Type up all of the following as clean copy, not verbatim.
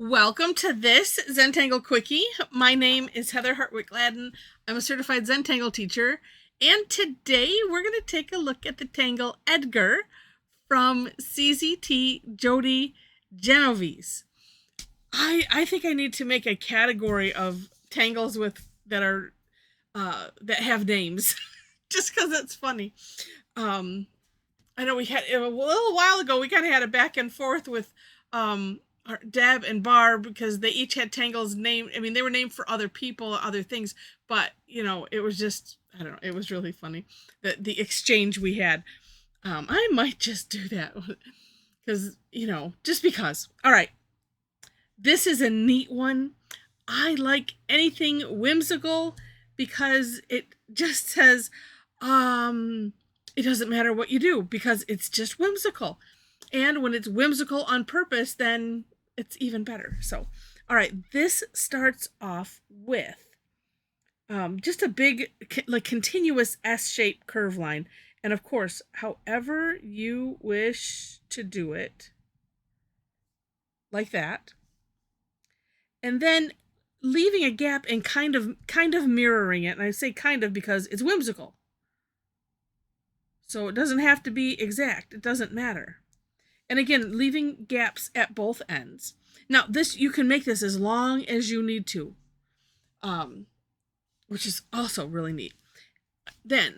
Welcome to this Zentangle Quickie. My name is Heather Hartwick Gladden. I'm a certified Zentangle teacher, and today we're going to take a look at the tangle Edgar from CZT Jody Genovese. I think I need to make a category of tangles that have names, just because it's funny. I know we had a little while ago. We kind of had a back and forth with Deb and Barb because they each had tangles named. I mean, they were named for other people, other things, but it was just, I don't know. It was really funny the exchange we had. I might just do that because just because. All right, this is a neat one. I like anything whimsical because it just says, it doesn't matter what you do because it's just whimsical. And when it's whimsical on purpose, then it's even better. So, all right, this starts off with just a big, continuous S-shaped curve line. And of course, however you wish to do it, like that. And then leaving a gap and kind of mirroring it. And I say kind of because it's whimsical. So it doesn't have to be exact. It doesn't matter. And again, leaving gaps at both ends. Now, you can make this as long as you need to, which is also really neat. Then,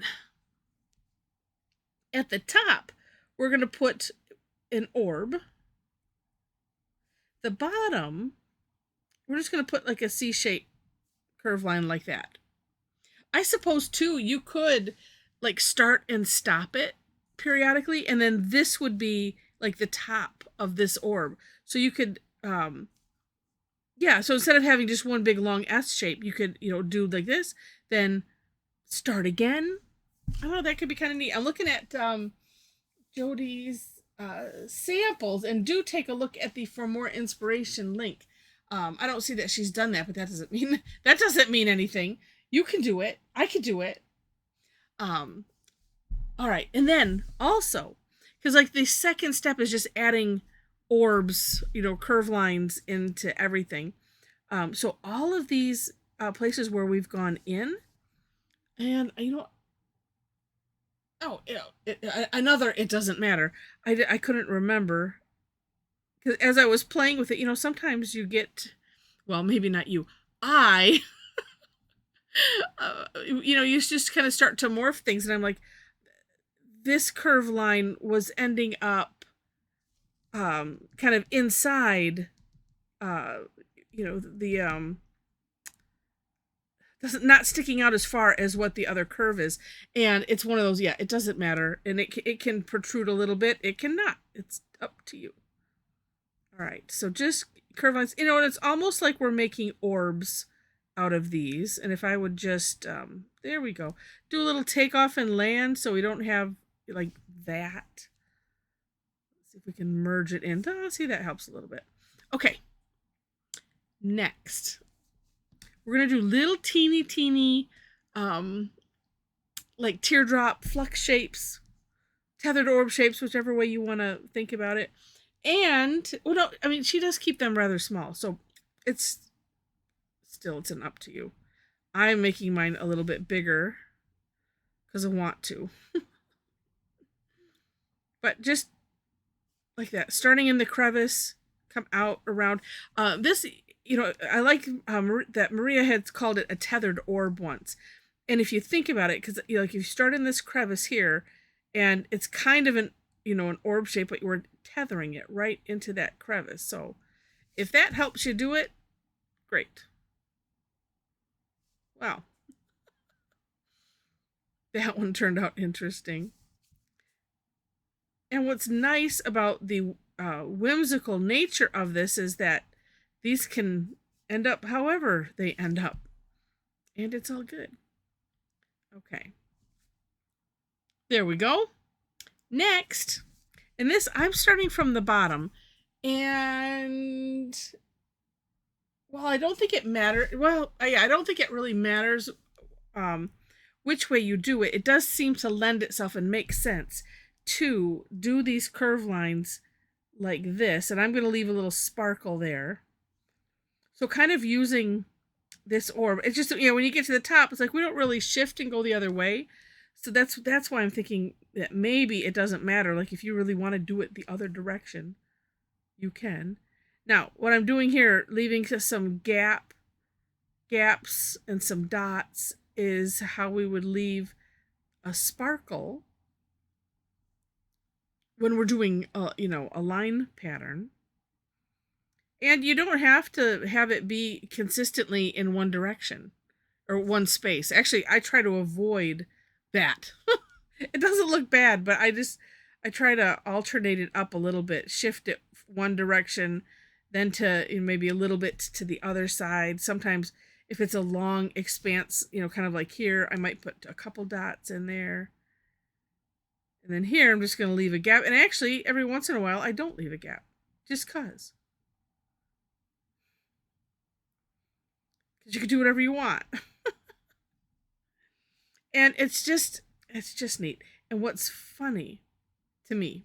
at the top, we're going to put an orb. The bottom, we're just going to put like a C-shaped curve line like that. I suppose, too, you could like start and stop it periodically, and then this would be like the top of this orb. So you could, so instead of having just one big long S shape, you could, do like this, then start again. I don't know, that could be kind of neat. I'm looking at Jody's samples, and do take a look at the For More Inspiration link. I don't see that she's done that, but that doesn't mean anything. You can do it. I could do it. All right, and then also, because like the second step is just adding orbs, curve lines into everything. So all of these places where we've gone in, and it doesn't matter. I couldn't remember, because as I was playing with it, sometimes you get, well, maybe not you, I you just kind of start to morph things, and I'm like, this curve line was ending up kind of inside not sticking out as far as what the other curve is, and it's one of those, it doesn't matter, and it can protrude a little bit, it cannot, it's up to you. All right, so just curve lines, and it's almost like we're making orbs out of these. And if I would just there we go, do a little takeoff and land so we don't have like that. Let's see if we can merge it in. See, that helps a little bit. Okay, next we're gonna do little teeny like teardrop flux shapes, tethered orb shapes, whichever way you want to think about it. And she does keep them rather small, so it's an up to you. I'm making mine a little bit bigger because I want to. But just like that, starting in the crevice, come out around. This, I like that Maria had called it a tethered orb once. And if you think about it, because if you start in this crevice here, and it's kind of an orb shape, but we're tethering it right into that crevice. So if that helps you do it, great. Wow. That one turned out interesting. And what's nice about the whimsical nature of this is that these can end up however they end up. And it's all good. Okay. There we go. Next, and this, I'm starting from the bottom, and I don't think it matters. I don't think it really matters which way you do it. It does seem to lend itself and make sense to do these curve lines like this. And I'm going to leave a little sparkle there. So kind of using this orb, it's just, when you get to the top, it's like we don't really shift and go the other way. So that's why I'm thinking that maybe it doesn't matter. Like if you really want to do it the other direction, you can. Now, what I'm doing here, leaving some gaps and some dots, is how we would leave a sparkle when we're doing a line pattern. And you don't have to have it be consistently in one direction or one space. Actually, I try to avoid that. It doesn't look bad, but I try to alternate it up a little bit, shift it one direction, then to maybe a little bit to the other side. Sometimes if it's a long expanse, kind of like here, I might put a couple dots in there. And then here, I'm just going to leave a gap. And actually, every once in a while, I don't leave a gap. Just because. Because you can do whatever you want. And it's just neat. And what's funny to me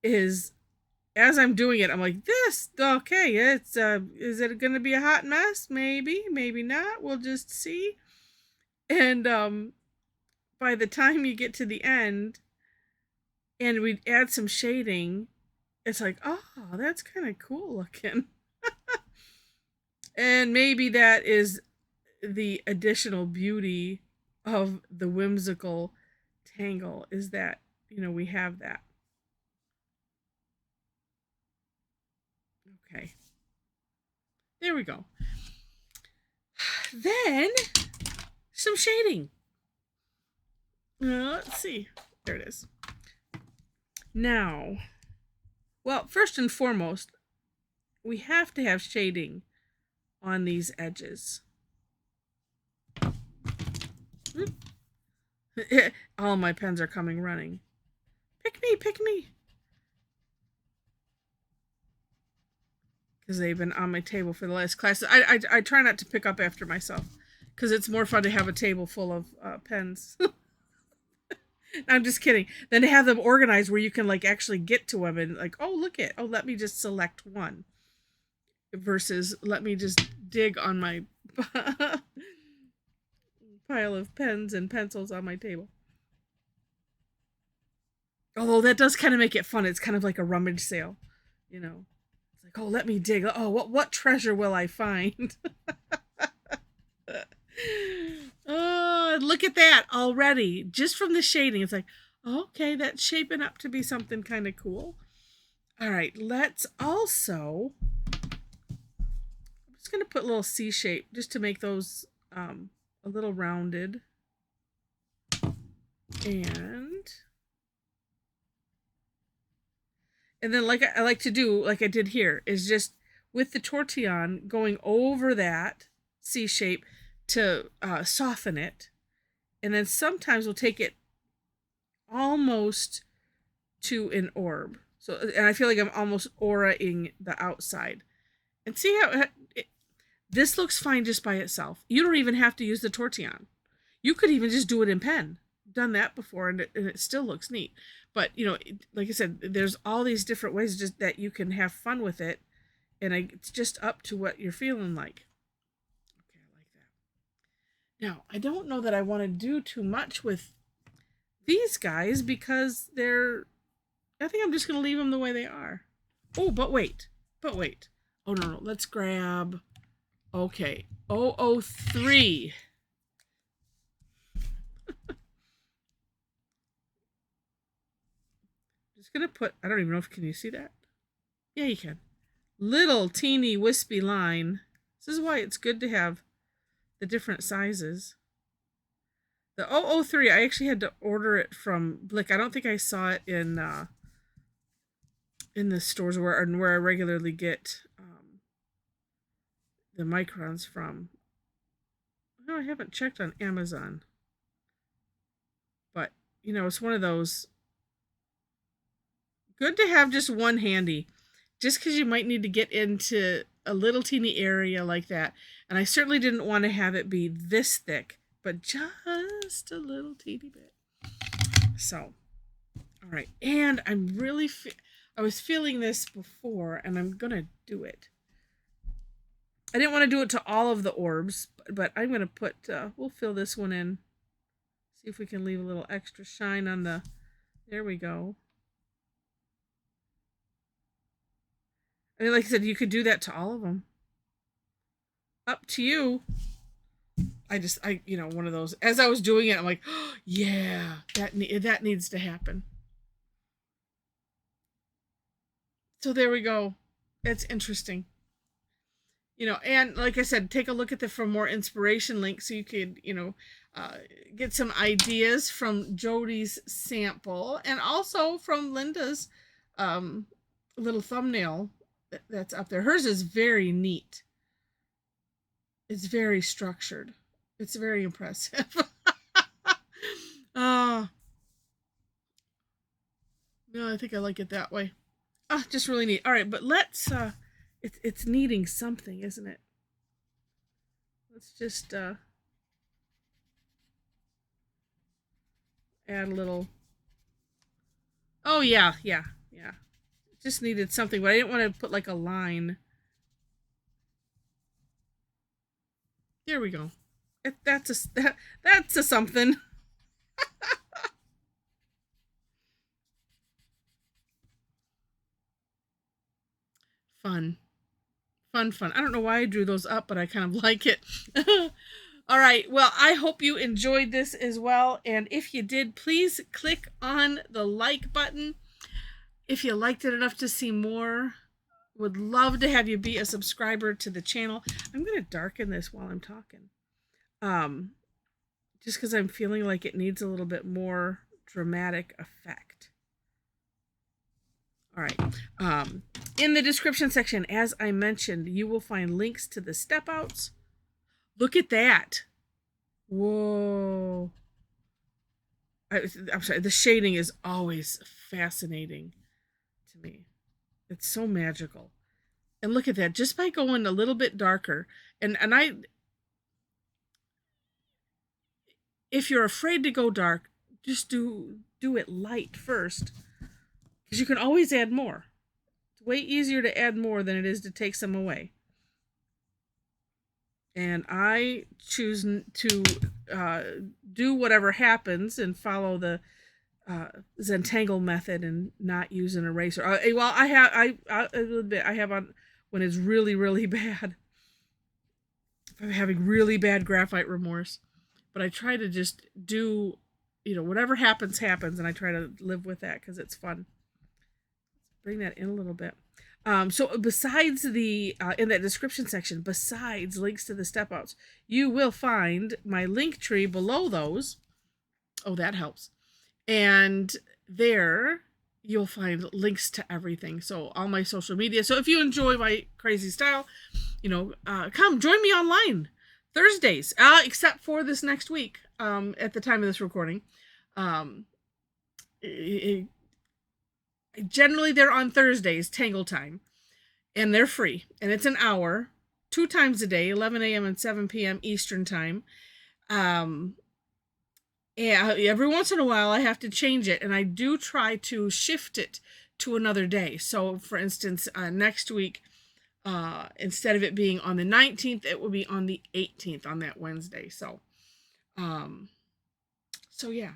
is, as I'm doing it, I'm like, okay, is it going to be a hot mess? Maybe not. We'll just see. And by the time you get to the end and we add some shading, it's like, oh, that's kind of cool looking. And maybe that is the additional beauty of the whimsical tangle, is that, we have that. Okay. There we go. Then some shading. Let's see. There it is. Now, well, first and foremost, we have to have shading on these edges. All my pens are coming running. Pick me. Because they've been on my table for the last class. I try not to pick up after myself, because it's more fun to have a table full of pens. I'm just kidding. Then to have them organized where you can actually get to them and let me just select one. Versus let me just dig on my pile of pens and pencils on my table. Although that does kind of make it fun. It's kind of like a rummage sale, It's like, let me dig. Oh, what treasure will I find? Oh, look at that already. Just from the shading, it's like, okay, that's shaping up to be something kind of cool. All right, let's also... I'm just going to put a little C shape just to make those a little rounded. And then like I like to do, like I did here, is just with the Tortillion going over that C shape to soften it. And then sometimes we'll take it almost to an orb. So, and I feel like I'm almost auraing the outside. And see how this looks fine just by itself. You don't even have to use the Tortillion. You could even just do it in pen. I've done that before, and it still looks neat. But, like I said, there's all these different ways just that you can have fun with it. And it's just up to what you're feeling like. Okay, I like that. Now, I don't know that I want to do too much with these guys because I think I'm just going to leave them the way they are. Oh, but wait. Oh, no. Let's grab... Okay, 003. Just gonna put, I don't even know can you see that? Yeah, you can. Little teeny wispy line. This is why it's good to have the different sizes. The 003, I actually had to order it from Blick. I don't think I saw it in the stores where I regularly get the Microns from. No, I haven't checked on Amazon. But, it's one of those. Good to have just one handy. Just because you might need to get into a little teeny area like that. And I certainly didn't want to have it be this thick, but just a little teeny bit. So, all right. And I was feeling this before, and I'm going to do it. I didn't want to do it to all of the orbs, but I'm going to put, we'll fill this one in. See if we can leave a little extra shine on the, there we go. I mean, like I said, you could do that to all of them. Up to you. You know, one of those, as I was doing it, I'm like, oh, yeah, that needs to happen. So there we go. It's interesting. You know, and like I said, take a look at the For More Inspiration link so you could, you know, get some ideas from Jody's sample and also from Linda's little thumbnail that's up there. Hers is very neat. It's very structured. It's very impressive. No, I think I like it that way. Just really neat. All right, but let's, it's needing something, isn't it? Let's just add a little. Oh, yeah. Just needed something, but I didn't want to put like a line. There we go. That's a something. Fun. I don't know why I drew those up, but I kind of like it. All right. Well, I hope you enjoyed this as well. And if you did, please click on the like button. If you liked it enough to see more, would love to have you be a subscriber to the channel. I'm going to darken this while I'm talking. Just because I'm feeling like it needs a little bit more dramatic effect. All right. In the description section, as I mentioned, you will find links to the step outs. Look at that. Whoa. I'm sorry. The shading is always fascinating to me. It's so magical. And look at that. Just by going a little bit darker. And if you're afraid to go dark, just do it light first. Because you can always add more. It's way easier to add more than it is to take some away. And I choose to do whatever happens and follow the Zentangle method and not use an eraser. Well, I'll admit, I have on when it's really, really bad. If I'm having really bad graphite remorse. But I try to just do, you know, whatever happens, happens. And I try to live with that because it's fun. Bring that in a little bit. So besides the, in that description section, besides links to the step outs, you will find my link tree below those. Oh, that helps. And there you'll find links to everything. So all my social media. So if you enjoy my crazy style, you know, come join me online Thursdays, except for this next week, at the time of this recording. Generally, they're on Thursdays, Tangle time, and they're free. And it's an hour, 2 times a day, 11 a.m. and 7 p.m. Eastern time. And every once in a while, I have to change it, and I do try to shift it to another day. So, for instance, next week, instead of it being on the 19th, it will be on the 18th, on that Wednesday. So yeah,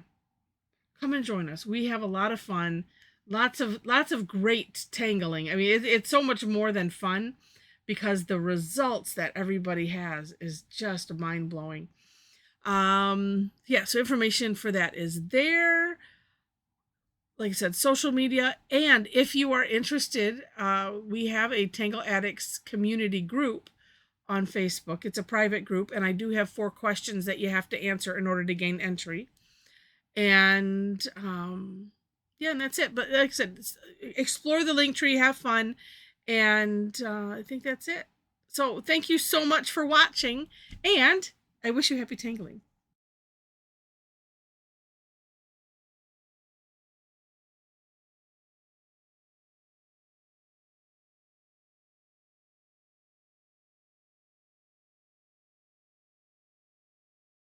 come and join us. We have a lot of fun. Lots of great tangling. I mean, it's so much more than fun because the results that everybody has is just mind-blowing. Yeah, so information for that is there. Like I said, social media. And if you are interested, we have a Tangle Addicts community group on Facebook. It's a private group, and I do have 4 questions that you have to answer in order to gain entry. And yeah, and that's it. But like I said, explore the link tree, have fun, and I think that's it. So thank you so much for watching, and I wish you happy tangling.